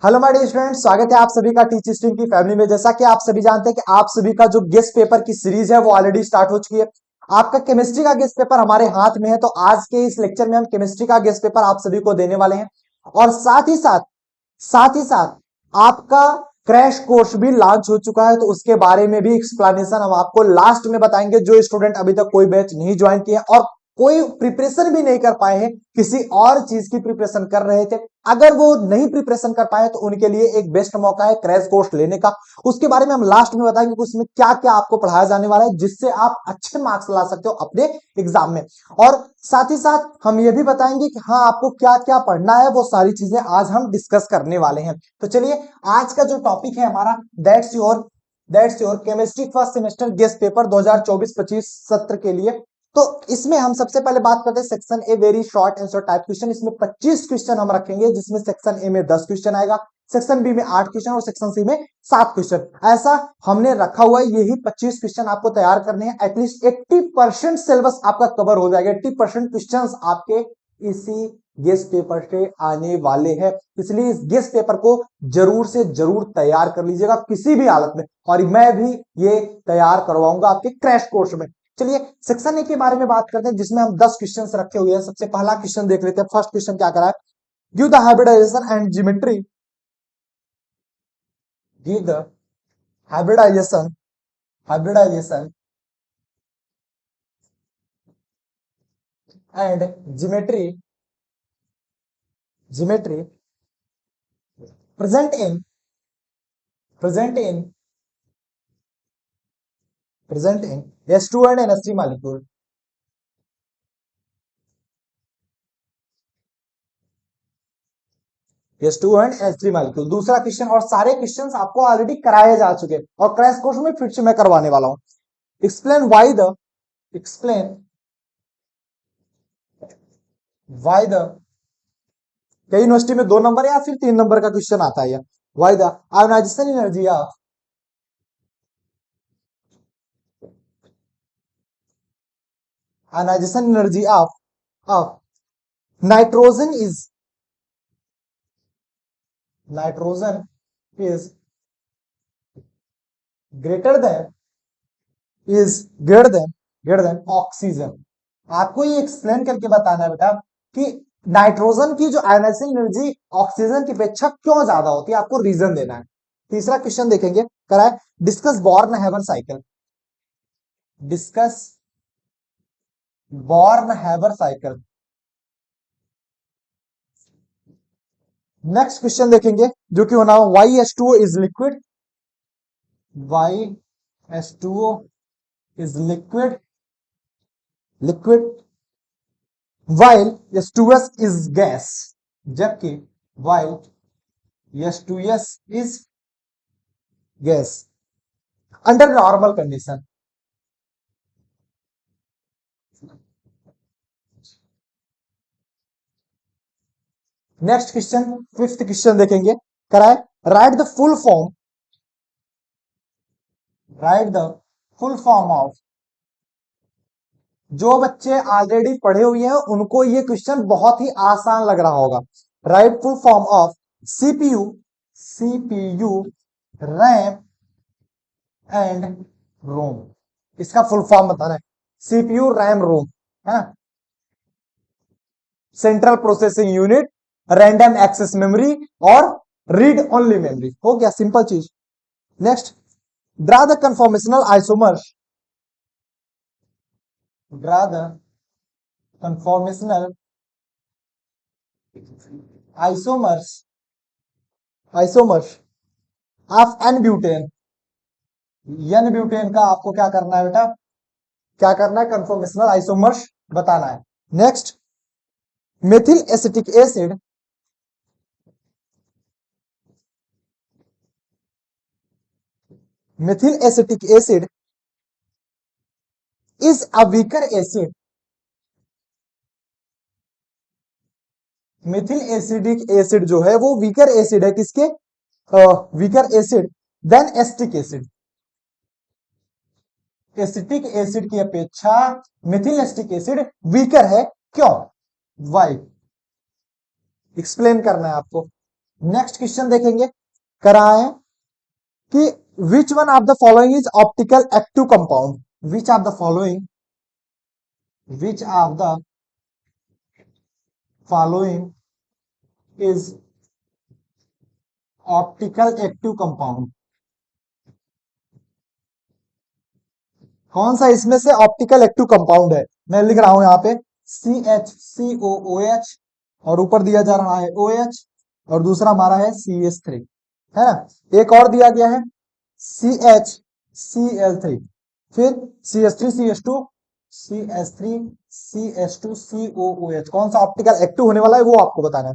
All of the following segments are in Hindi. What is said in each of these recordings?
हेलो माय डियर स्टूडेंट्स, स्वागत है आप सभी का टीच स्ट्रीम की फैमिली में। जैसा कि आप सभी जानते हैं कि आप सभी का जो गेस्ट पेपर की सीरीज है वो ऑलरेडी स्टार्ट हो चुकी है। आपका केमिस्ट्री का गेस्ट पेपर हमारे हाथ में है, तो आज के इस लेक्चर में हम केमिस्ट्री का गेस्ट पेपर आप सभी को देने वाले हैं। और साथ ही साथ आपका क्रैश कोर्स भी लॉन्च हो चुका है, तो उसके बारे में भी एक्सप्लेनेशन हम आपको लास्ट में बताएंगे। जो स्टूडेंट अभी तक कोई बैच नहीं ज्वाइन किया और कोई प्रिपरेशन भी नहीं कर पाए हैं, किसी और चीज की प्रिपरेशन कर रहे थे, अगर वो नहीं प्रिपरेशन कर पाए तो उनके लिए एक बेस्ट मौका है क्रैश कोर्स लेने का। उसके बारे में हम लास्ट में बताएंगे कि उसमें क्या क्या आपको पढ़ाया जाने वाला है, जिससे आप अच्छे मार्क्स ला सकते हो अपने एग्जाम में। और साथ ही साथ हम ये भी बताएंगे कि हाँ, आपको क्या क्या पढ़ना है, वो सारी चीजें आज हम डिस्कस करने वाले हैं। तो चलिए, आज का जो टॉपिक है हमारा, that's your chemistry first semester guest paper 2024-25 सत्र के लिए। तो इसमें हम सबसे पहले बात करते हैं section A, very short answer type question. इसमें 25 क्वेश्चन हम रखेंगे, जिसमें सेक्शन ए में 10 क्वेश्चन आएगा, सेक्शन बी में 8 क्वेश्चन और सेक्शन सी में 7 क्वेश्चन। ऐसा हमने रखा हुआ है। यही 25 क्वेश्चन आपको तैयार करने हैं। एटलीस्ट 80% सिलेबस आपका कवर हो जाएगा। 80% क्वेश्चन आपके इसी गेस्ट पेपर से आने वाले हैं, इसलिए इस गेस्ट पेपर को जरूर से जरूर तैयार कर लीजिएगा किसी भी हालत में, और मैं भी ये तैयार करवाऊंगा आपके क्रैश कोर्स में। चलिए, सेक्शन ए के बारे में बात करते हैं, जिसमें हम 10 क्वेश्चन रखे हुए हैं। सबसे पहला क्वेश्चन देख लेते हैं। फर्स्ट क्वेश्चन क्या करा है? Give the hybridization and geometry, give the hybridization and geometry present in present in present in S2 and NH3 molecule. S2 and NH3 molecule दूसरा क्वेश्चन। और सारे क्वेश्चंस आपको ऑलरेडी कराए जा चुके हैं और क्रैश कोर्स में फिर से मैं करवाने वाला हूं। एक्सप्लेन वाई द कई यूनिवर्सिटी में 2 नंबर या फिर 3 नंबर का क्वेश्चन आता है। Why the ionisation energy of ionisation energy of nitrogen is nitrogen is greater than is greater than oxygen. आपको ये एक्सप्लेन करके बताना है बेटा कि नाइट्रोजन की जो आयोनाइजेशन एनर्जी ऑक्सीजन की अपेक्षा क्यों ज्यादा होती है, आपको रीजन देना है। तीसरा क्वेश्चन देखेंगे, कराए discuss Born Haber cycle. Discuss Born Haber cycle. Next question देखेंगे, जो कि होना why H2O is liquid, why H2O is liquid while H2S is gas, जबकि while H2S is gas under normal condition। Next question, fifth question देखेंगे, कराए right the full form of. जो बच्चे ऑलरेडी पढ़े हुए हैं उनको ये क्वेश्चन बहुत ही आसान लग रहा होगा। Write full form of CPU RAM and ROM. इसका फुल फॉर्म बताना है। सीपीयू रैम रोम है, central processing unit, random access memory और रीड ओनली मेमोरी। हो गया, सिंपल चीज। Next, draw the conformational isomers. Draw the conformational isomers of n butane. N butane का आपको क्या करना है बेटा, क्या करना है, कन्फॉर्मेशनल आइसोमर्स बताना है। Next, methyl acetic acid methyl acetic acid is a weaker acid। Methyl acidic acid जो है वो वीकर एसिड है, किसके? Weaker acid than acetic acid. Acetic acid की अपेक्षा मिथिल एसिटिक एसिड वीकर है, क्यों? वाई एक्सप्लेन करना है आपको। नेक्स्ट क्वेश्चन देखेंगे, करा है कि which one of the following is optical active compound, which of the following, which of the following is optical active compound, कौन सा इसमें से ऑप्टिकल एक्टिव कंपाउंड है। मैं लिख रहा हूं यहां पे CH, और ऊपर दिया जा रहा है OH, और दूसरा हमारा है CH3, है ना। एक और दिया गया है CHCl3, फिर CH3CH2, CH3CH2COOH, कौन सा ऑप्टिकल एक्टिव होने वाला है वो आपको बताना है।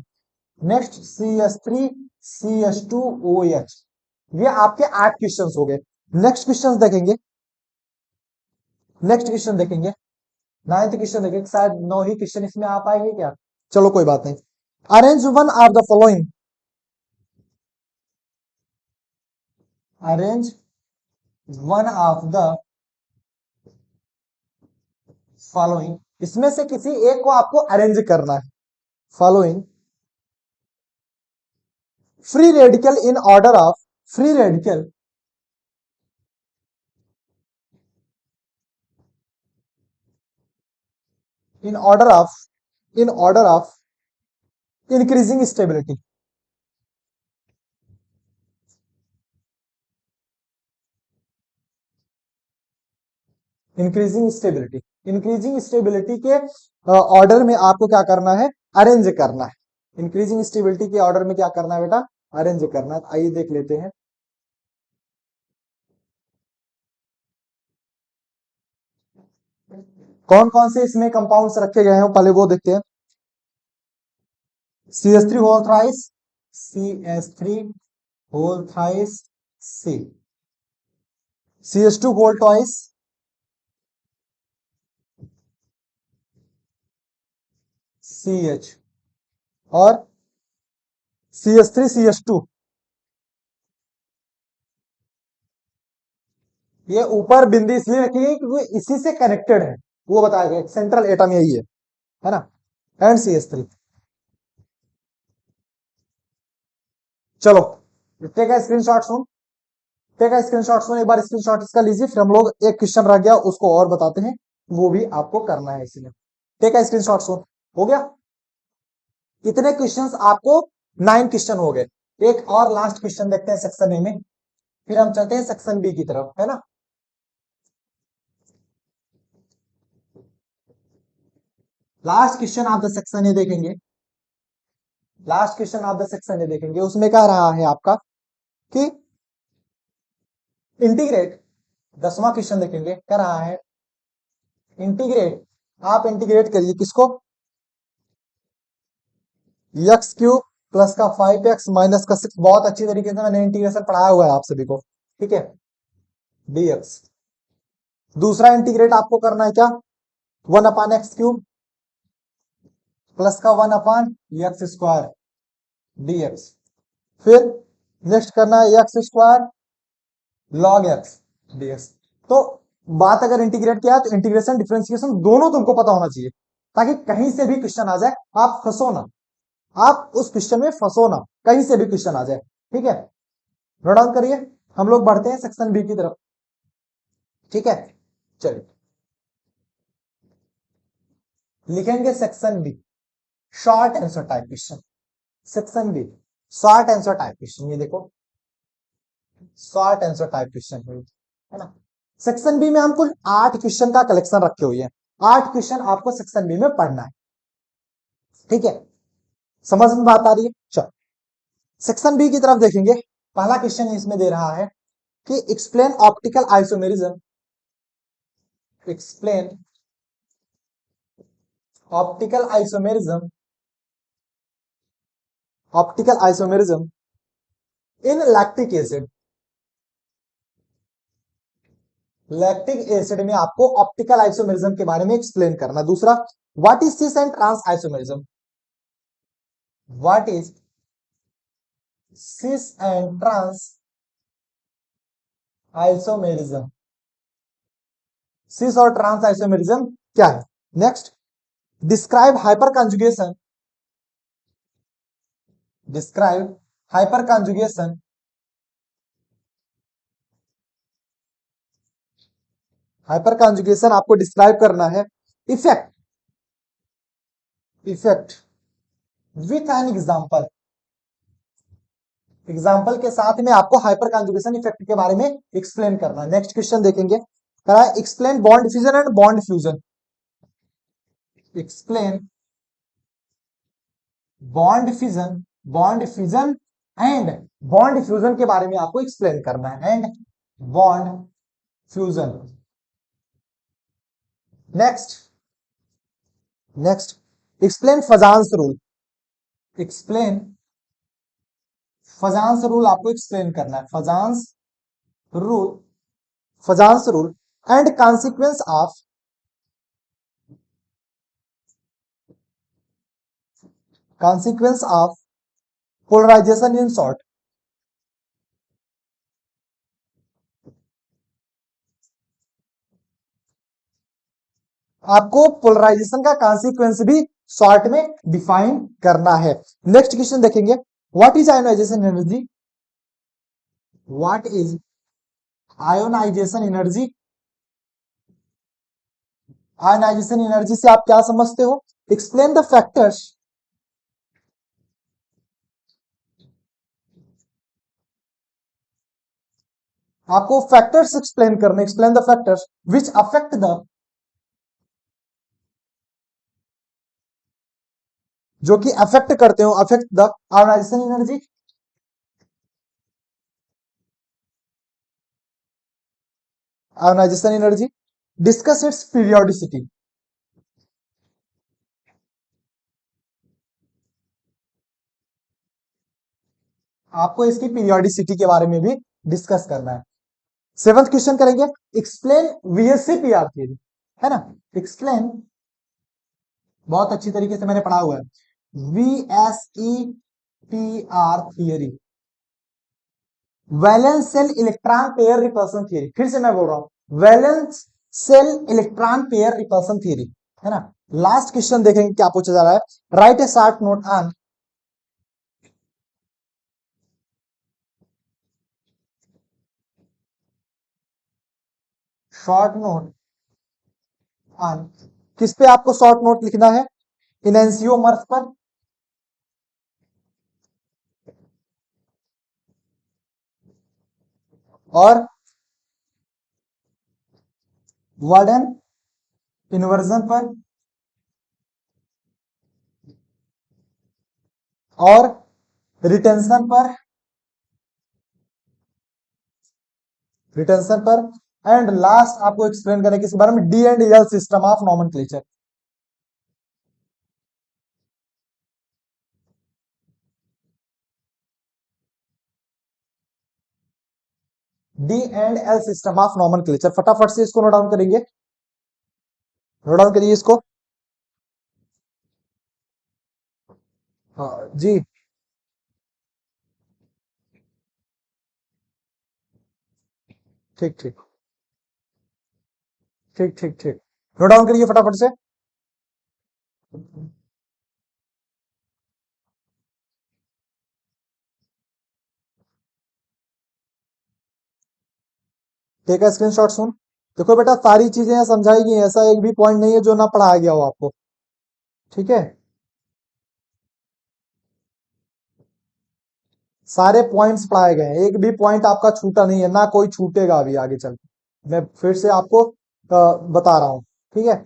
नेक्स्ट CH3CH2OH, ये आपके 8 क्वेश्चन हो गए। नेक्स्ट क्वेश्चन देखेंगे, नेक्स्ट क्वेश्चन देखेंगे, 9th क्वेश्चन देखेंगे, शायद 9 ही क्वेश्चन इसमें आ पाएंगे क्या, चलो कोई बात नहीं। Arrange one of the following, arrange one of the following, इसमें से किसी एक को आपको अरेंज करना है। Following free radical in order of, free radical in order of, in order of increasing stability, increasing stability, increasing stability के ऑर्डर में आपको क्या करना है, अरेंज करना है। इंक्रीजिंग स्टेबिलिटी के ऑर्डर में क्या करना है बेटा, अरेंज करना है। आइए देख लेते हैं, कौन कौन से इसमें कंपाउंड्स रखे गए हैं पहले वो देखते हैं। CH3 whole thrice, CH3 whole thrice C, CH2 whole twice, CH, और CH3CH2, ये ऊपर बिंदी इसलिए रखी गई क्योंकि इसी से कनेक्टेड है, वो बताया गया सेंट्रल एटम यही है ना। एंड CH3, चलो इतने का स्क्रीनशॉट सुन, इतने का स्क्रीनशॉट सुन, एक बार स्क्रीनशॉट इसका लीजिए, फिर हम लोग एक क्वेश्चन रह गया उसको और बताते हैं, वो भी आपको करना है इसलिए। टेक का स्क्रीनशॉट सुन, हो गया। इतने क्वेश्चंस आपको 9 क्वेश्चन हो गए। एक और लास्ट क्वेश्चन देखते हैं सेक्शन ए में, फिर हम चलते हैं सेक्शन बी की तरफ, है ना। Last question of the section A देखेंगे, last question of the section A देखेंगे, उसमें कह रहा है आपका कि इंटीग्रेट, 10वां क्वेश्चन देखेंगे, कह रहा है इंटीग्रेट, आप इंटीग्रेट करिए किसको, एक्स क्यूब प्लस का 5x माइनस का 6, बहुत अच्छी तरीके से मैंने इंटीग्रेशन पढ़ाया हुआ है आप सभी को, ठीक है, dx। दूसरा इंटीग्रेट आपको करना है क्या, 1/x³ प्लस का 1/x² dx। फिर नेक्स्ट करना है x² log x dx। तो बात अगर इंटीग्रेट किया तो इंटीग्रेशन डिफरेंशिएशन दोनों तुमको पता होना चाहिए, ताकि कहीं से भी क्वेश्चन आ जाए आप फंसो ना, आप उस क्वेश्चन में फंसो ना, कहीं से भी क्वेश्चन आ जाए, ठीक है। नोट डाउन करिए, हम लोग बढ़ते हैं सेक्शन बी की तरफ, ठीक है। चलिए लिखेंगे section B, short answer type question, section B short answer type question, ये देखो शॉर्ट आंसर टाइप क्वेश्चन है ना। सेक्शन बी में हम कुल 8 क्वेश्चन का कलेक्शन रखे हुए हैं, 8 क्वेश्चन आपको सेक्शन बी में पढ़ना है, ठीक है। समझ में बात आ रही है, चलो सेक्शन बी की तरफ देखेंगे। पहला क्वेश्चन इसमें दे रहा है कि explain optical isomerism, explain optical isomerism, optical isomerism in lactic acid, lactic acid में आपको ऑप्टिकल आइसोमेरिज्म के बारे में एक्सप्लेन करना। दूसरा, what is cis and trans isomerism, what is cis and trans isomerism, cis और ट्रांस आइसोमेरिज्म क्या है। Next, describe hyper conjugation, describe hyper conjugation, hyper conjugation आपको डिस्क्राइब करना है। Effect, effect with an example, example के साथ में आपको हाइपर कॉन्जुगेशन इफेक्ट के बारे में एक्सप्लेन करना है। नेक्स्ट क्वेश्चन देखेंगे, करा है explain bond diffusion and bond fusion, explain bond diffusion, bond diffusion and bond fusion के बारे में आपको एक्सप्लेन करना है, and bond fusion. Next, next explain Fajans rule, explain Fajans rule आपको एक्सप्लेन करना है, Fajans rule, Fajans rule and consequence of, consequence of polarisation in short, आपको पोलराइजेशन का कॉन्सिक्वेंस भी शॉर्ट में डिफाइन करना है। नेक्स्ट क्वेश्चन देखेंगे, what is ionisation energy, what is ionisation energy, ionisation energy से आप क्या समझते हो, एक्सप्लेन द फैक्टर्स, आपको फैक्टर्स एक्सप्लेन करने, explain the factors which affect the, जो कि अफेक्ट करते हो, affect the ionisation energy, ionisation energy, discuss its periodicity, आपको इसकी पीरियोडिसिटी के बारे में भी डिस्कस करना है। सेवंथ क्वेश्चन करेंगे, एक्सप्लेन वीएससी पीआर थियरी, है ना, एक्सप्लेन, बहुत अच्छी तरीके से मैंने पढ़ा हुआ है, VSEPR theory, valence shell electron pair repulsion theory, फिर से मैं बोल रहा हूं, valence shell electron pair repulsion theory, है ना। लास्ट क्वेश्चन देखेंगे क्या पूछा जा रहा है, right A short note on, short note on, किस पे आपको शॉर्ट नोट लिखना है, इनेंसियोमर्स पर, और वर्डन इन्वर्जन पर, और रिटेंशन पर, रिटेंशन पर, एंड लास्ट आपको एक्सप्लेन करें किसके बारे में, D and L system of nomenclature, D and L system of nomenclature, फटाफट से इसको नोट डाउन करेंगे, नोट डाउन करिए इसको। हाँ जी, ठीक ठीक, ठीक ठीक ठीक, नोट डाउन करिए फटाफट से। टेक है स्क्रीनशॉट सुन, देखो बेटा सारी चीजें यहाँ समझाई गई हैं, ऐसा एक भी पॉइंट नहीं है जो ना पढ़ाया गया हो आपको, ठीक है, सारे पॉइंट्स पढ़ाए गए हैं, एक भी पॉइंट आपका छूटा नहीं है, ना कोई छूटेगा अभी आगे चल के। मैं फिर से आपको बता रहा हूं, ठीक है।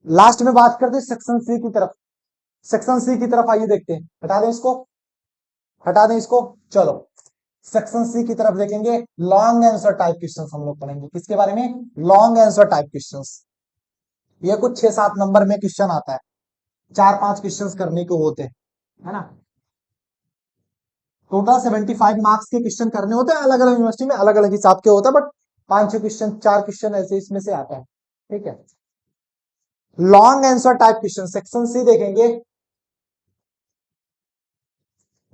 लास्ट में बात करते हैं सेक्शन सी की तरफ, सेक्शन सी की तरफ आइए देखते हैं, हटा दें इसको, हटा दें इसको, चलो सेक्शन सी की तरफ देखेंगे, लॉन्ग आंसर टाइप क्वेश्चन हम लोग पढ़ेंगे, किसके बारे में, लॉन्ग आंसर टाइप क्वेश्चन, ये कुछ 6-7 नंबर में क्वेश्चन आता है, 4-5 क्वेश्चन करने को होते हैं, है ना, टोटल 75 मार्क्स के क्वेश्चन करने होते हैं, अलग अलग यूनिवर्सिटी में अलग अलग हिसाब के होता है, बट 5-6 क्वेश्चन, 4 क्वेश्चन ऐसे इसमें से आता है, ठीक है। Long answer type question section C देखेंगे,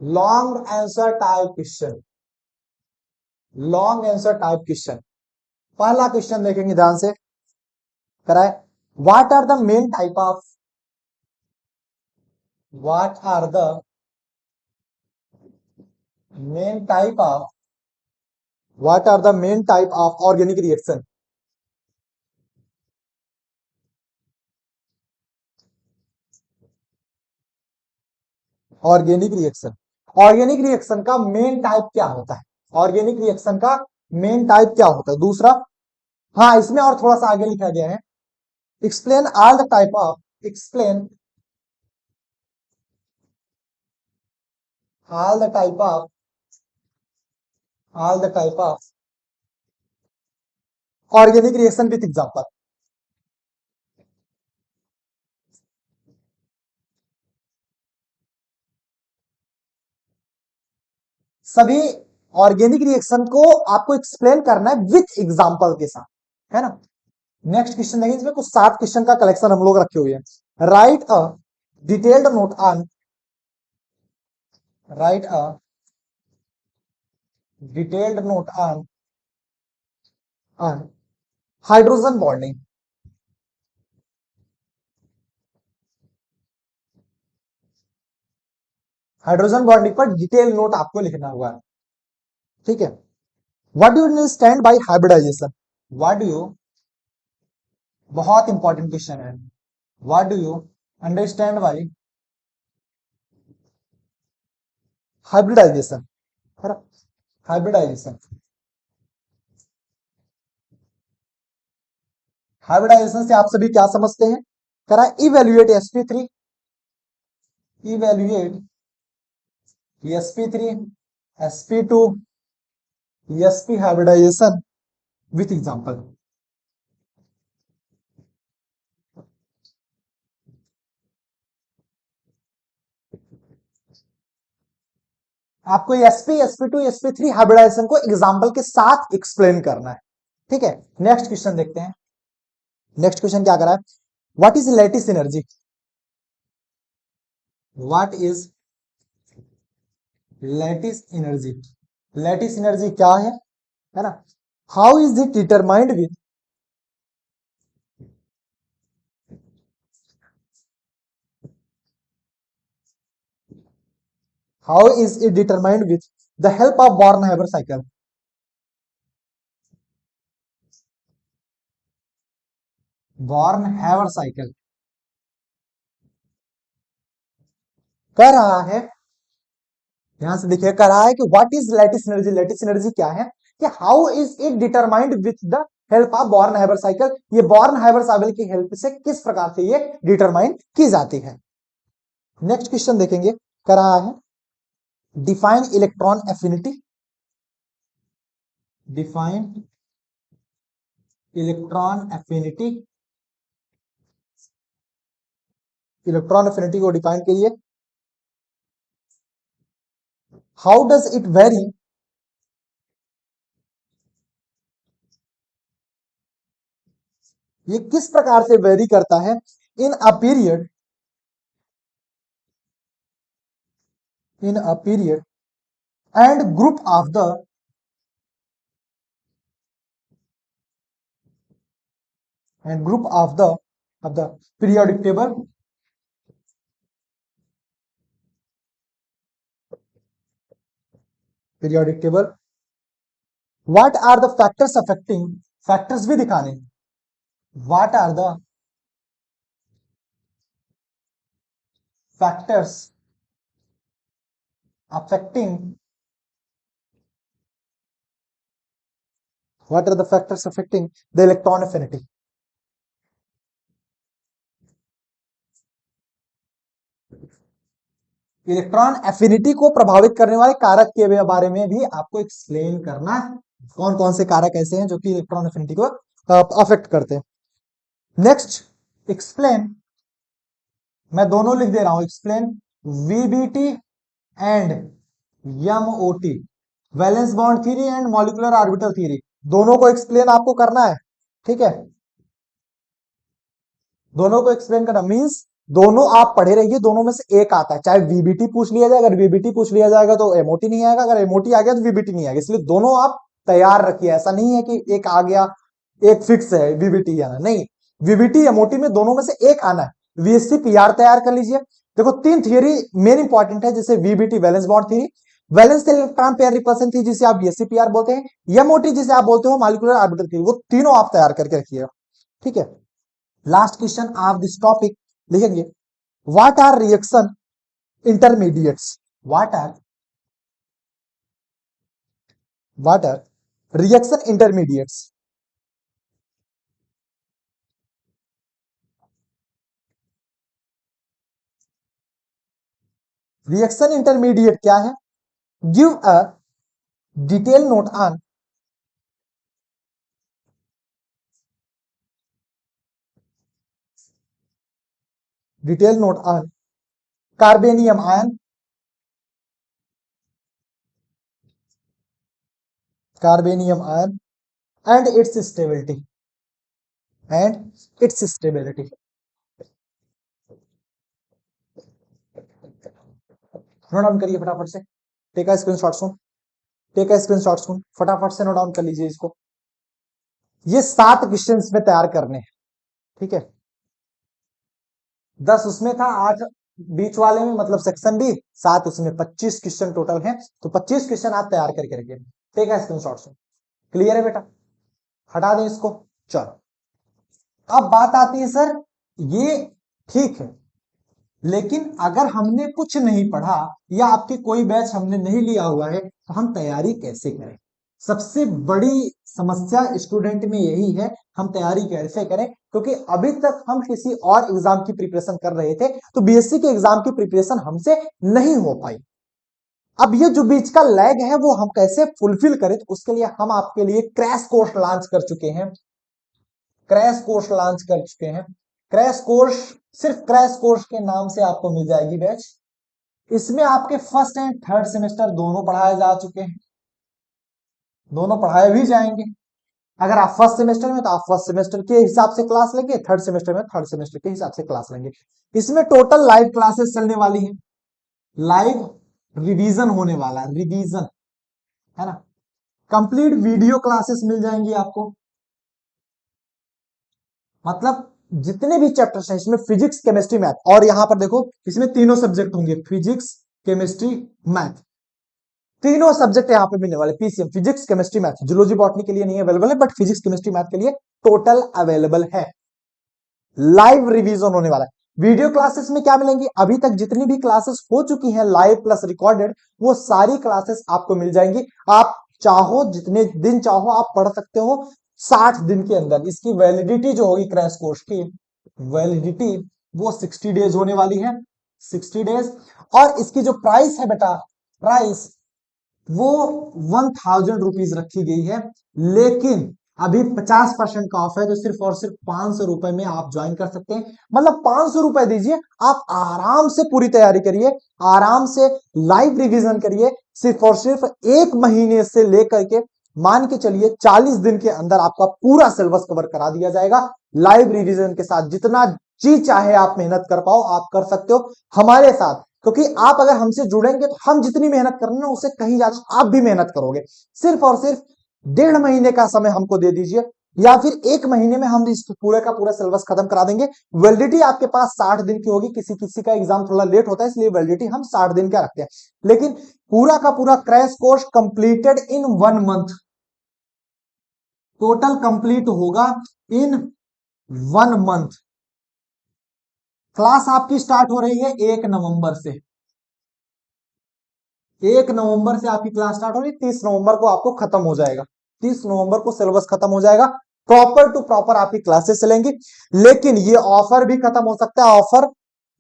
long answer type question, long answer type question, पहला क्वेश्चन देखेंगे ध्यान से, कराए, what are the main type of, what are the main type of, what are the main type of organic reaction? Organic reaction, organic reaction का मेन टाइप क्या होता है? ऑर्गेनिक रिएक्शन का मेन टाइप क्या होता है? दूसरा, हाँ इसमें और थोड़ा सा आगे लिखा गया है, explain all the type of, explain all the type of, all the type of organic reaction with example. सभी ऑर्गेनिक रिएक्शन को आपको एक्सप्लेन करना है विथ एग्जांपल के साथ, है ना। नेक्स्ट क्वेश्चन देखिए, इसमें कुछ 7 क्वेश्चन का कलेक्शन हम लोग रखे हुए हैं। Write a detailed note on, write a detailed note on hydrogen bonding. Hydrogen bonding पर डिटेल नोट आपको लिखना होगा, ठीक है। What do you understand by hybridisation? What do you, बहुत इंपॉर्टेंट क्वेश्चन है, what do you understand by hybridisation, है ना। हाइब्रिडाइजेशन, हाइब्रिडाइजेशन से आप सभी क्या समझते हैं? करा evaluate sp3, evaluate sp3 sp2 sp hybridisation with example. आपको sp sp2 sp3 हाइब्रिडाइजेशन को एग्जांपल के साथ एक्सप्लेन करना है, ठीक है। नेक्स्ट क्वेश्चन देखते हैं, नेक्स्ट क्वेश्चन क्या करा है, what is lattice energy? What is lattice energy? Lattice energy क्या है ना। How is it determined with, how is it determined with the help of born-Haber cycle? Born-Haber cycle कह रहा है, यहां से देखिए कह रहा है कि what is lattice energy, lattice energy क्या है, कि how is it determined with the help of born-Haber cycle, ये बॉर्न-हाइबर साइकिल की हेल्प से किस प्रकार से ये डिटरमाइन की जाती है। नेक्स्ट क्वेश्चन देखेंगे, कह रहा है define electron affinity, define electron affinity, electron affinity को डिफाइन कीजिए। हाउ डज इट वेरी, ये किस प्रकार से वेरी करता है in a period, in a period and group of the, and group of the periodic table, periodic table. What are the factors affecting, factors भी दिखाने, what are the factors affecting, what are the factors affecting the electron affinity. Electron affinity को प्रभावित करने वाले कारक के बारे में भी आपको एक्सप्लेन करना है, कौन कौन से कारक ऐसे हैं जो कि इलेक्ट्रॉन एफिनिटी को अफेक्ट करते हैं। नेक्स्ट, एक्सप्लेन, मैं दोनों लिख दे रहा हूं, explain VBT and MOT, valence bond theory and molecular orbital theory, दोनों को एक्सप्लेन आपको करना है, ठीक है। दोनों को एक्सप्लेन करना मींस दोनों आप पढ़े रहिए, दोनों में से एक आता है, चाहे वीबीटी पूछ लिया जाए, अगर वीबीटी पूछ लिया जाएगा तो एमओटी नहीं आएगा, अगर एमओटी आ गया तो वीबीटी नहीं आएगा, इसलिए दोनों आप तैयार रखिए। ऐसा नहीं है कि एक आ गया एक फिक्स है वीबीटी आना, नहीं, वीबीटी एमओटी में दोनों में से एक आना है। वीएससी पीआर तैयार कर लीजिए। देखो 3 थियरी मेन इंपॉर्टेंट है, जैसे VBT valence bond theory, valence electron pair repulsion theory जिसे आप VSEPR बोलते हैं, एमओटी जिसे आप बोलते हो मॉलिक्यूलर ऑर्बिटल थ्योरी, वो तीनों आप तैयार करके रखिएगा। ठीक है, last question of this topic लिखेंगे, what are reaction intermediates, what are reaction intermediates. Reaction intermediate क्या है? Give a detail note on carbenium ion, and its stability, note down करिए फटाफट से, टेक अ स्क्रीनशॉट सुन फटाफट से नोट डाउन कर लीजिए इसको। ये 7 क्वेश्चन में तैयार करने हैं। ठीक है, 10 उसमें था, 8 बीच वाले में मतलब सेक्शन बी, 7 उसमें, 25 क्वेश्चन टोटल हैं। तो 25 क्वेश्चन आप तैयार करके रखिए, टेक अ स्क्रीनशॉट सुन। क्लियर है बेटा? हटा दें इसको। चलो, अब बात आती है सर, ये ठीक है, लेकिन अगर हमने कुछ नहीं पढ़ा या आपके कोई बैच हमने नहीं लिया हुआ है तो हम तैयारी कैसे करें? सबसे बड़ी समस्या स्टूडेंट में यही है, हम तैयारी कैसे करें, क्योंकि अभी तक हम किसी और एग्जाम की प्रिपरेशन कर रहे थे, तो बीएससी के एग्जाम की प्रिपरेशन हमसे नहीं हो पाई। अब ये जो बीच का लैग है वो हम कैसे फुलफिल करें, तो उसके लिए हम आपके लिए क्रैश कोर्स लॉन्च कर चुके हैं। क्रैश कोर्स सिर्फ क्रैश कोर्स के नाम से आपको मिल जाएगी बैच। इसमें आपके फर्स्ट एंड थर्ड सेमेस्टर दोनों पढ़ाए जा चुके हैं, दोनों पढ़ाए भी जाएंगे। अगर आप फर्स्ट सेमेस्टर में तो आप फर्स्ट सेमेस्टर के हिसाब से क्लास लेंगे, थर्ड सेमेस्टर में थर्ड सेमेस्टर के हिसाब से क्लास लेंगे। इसमें टोटल लाइव क्लासेस चलने वाली है, लाइव रिवीजन होने वाला है, रिवीजन है ना, कंप्लीट वीडियो क्लासेस मिल जाएंगी आपको। मतलब जितने भी चैप्टर्स हैं इसमें, फिजिक्स केमिस्ट्री मैथ, और यहां पर देखो इसमें तीनों सब्जेक्ट होंगे, फिजिक्स केमिस्ट्री मैथ, तीनों सब्जेक्ट यहां पे मिलने वाले, PCM, physics chemistry math. Zoology botany के लिए नहीं अवेलेबल है, बट फिजिक्स केमिस्ट्री मैथ के लिए टोटल अवेलेबल है। लाइव रिवीजन होने वाला है। वीडियो क्लासेस में क्या मिलेंगी? अभी तक जितनी भी क्लासेस हो चुकी हैं लाइव प्लस रिकॉर्डेड, वो सारी क्लासेस आपको मिल जाएंगी। आप चाहो जितने दिन चाहो आप पढ़ सकते हो, 60 दिन के अंदर। इसकी वैलिडिटी जो होगी क्रैश कोर्स की वैलिडिटी, वो 60 डेज होने वाली है, 60 डेज। और इसकी जो प्राइस है बेटा, प्राइस वो 1000 रुपीज रखी गई है, लेकिन अभी 50% का ऑफ है, तो सिर्फ और सिर्फ 500 रुपए में आप ज्वाइन कर सकते हैं। मतलब 500 रुपए दीजिए, आप आराम से पूरी तैयारी करिए, आराम से लाइव रिवीजन करिए। सिर्फ और सिर्फ 1 महीने से लेकर के मान के चलिए 40 दिन के अंदर आपका पूरा सिलेबस कवर करा दिया जाएगा लाइव रिवीजन के साथ। जितना जी चाहे आप मेहनत कर पाओ, आप कर सकते हो हमारे साथ, क्योंकि आप अगर हमसे जुड़ेंगे तो हम जितनी मेहनत कर रहे हैं उससे कहीं ज्यादा आप भी मेहनत करोगे। सिर्फ और सिर्फ 1.5 महीने का समय हमको दे दीजिए, या फिर 1 महीने में हम इस पूरे का पूरा सिलेबस खत्म करा देंगे। वैलिडिटी आपके पास 60 दिन की होगी, किसी किसी का एग्जाम थोड़ा लेट होता है इसलिए वैलिडिटी हम 60 दिन का रखते हैं, लेकिन पूरा का पूरा crash course completed in 1 month, total complete होगा इन 1 मंथ। क्लास आपकी स्टार्ट हो रही है 1 नवंबर से, 1 नवंबर से आपकी क्लास स्टार्ट हो रही है, 30 नवंबर को आपको खत्म हो जाएगा, 30 नवंबर को सिलेबस खत्म हो जाएगा, प्रॉपर टू प्रॉपर आपकी क्लासेस चलेंगी। लेकिन ये ऑफर भी खत्म हो सकता है। ऑफर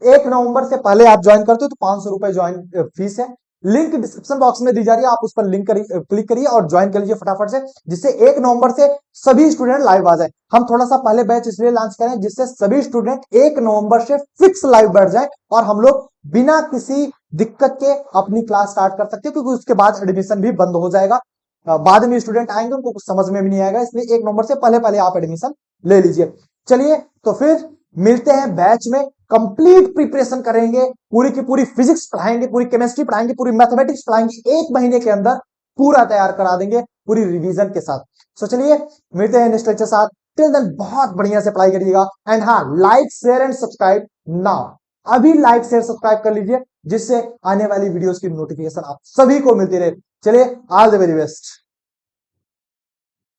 1 नवंबर से पहले आप ज्वाइन करते हो तो 500 रुपए ज्वाइन फीस है, लिंक डिस्क्रिप्शन बॉक्स में दी जा रही है, आप उस पर लिंक क्लिक करिए और ज्वाइन कर लीजिए फटाफट से, जिससे 1 नवंबर से सभी स्टूडेंट लाइव आ जाए। हम थोड़ा सा पहले बैच इसलिए लॉन्च करें जिससे सभी स्टूडेंट 1 नवंबर से फिक्स लाइव बैठ जाए और हम लोग बिना किसी दिक्कत के अपनी क्लास स्टार्ट कर सकते हैं, क्योंकि उसके बाद एडमिशन भी बंद हो जाएगा। बाद में स्टूडेंट आएंगे उनको कुछ समझ में भी नहीं आएगा, इसलिए 1 नवंबर से पहले पहले आप एडमिशन ले लीजिए। चलिए तो फिर मिलते हैं बैच में, कंप्लीट प्रिपरेशन करेंगे, पूरी की पूरी फिजिक्स पढ़ाएंगे, पूरी केमिस्ट्री पढ़ाएंगे, पूरी मैथमेटिक्स पढ़ाएंगे, 1 महीने के अंदर पूरा तैयार करा देंगे पूरी रिवीजन के साथ। सो चलिए मिलते हैं नेक्स्ट लेक्चर साथ, टिल देन बहुत बढ़िया से पढ़ाई करिएगा। एंड हाँ, like share and subscribe now, अभी लाइक शेयर सब्सक्राइब कर लीजिए, जिससे आने वाली वीडियोस की नोटिफिकेशन आप सभी को मिलती रहे। चलिए, ऑल द वेरी बेस्ट।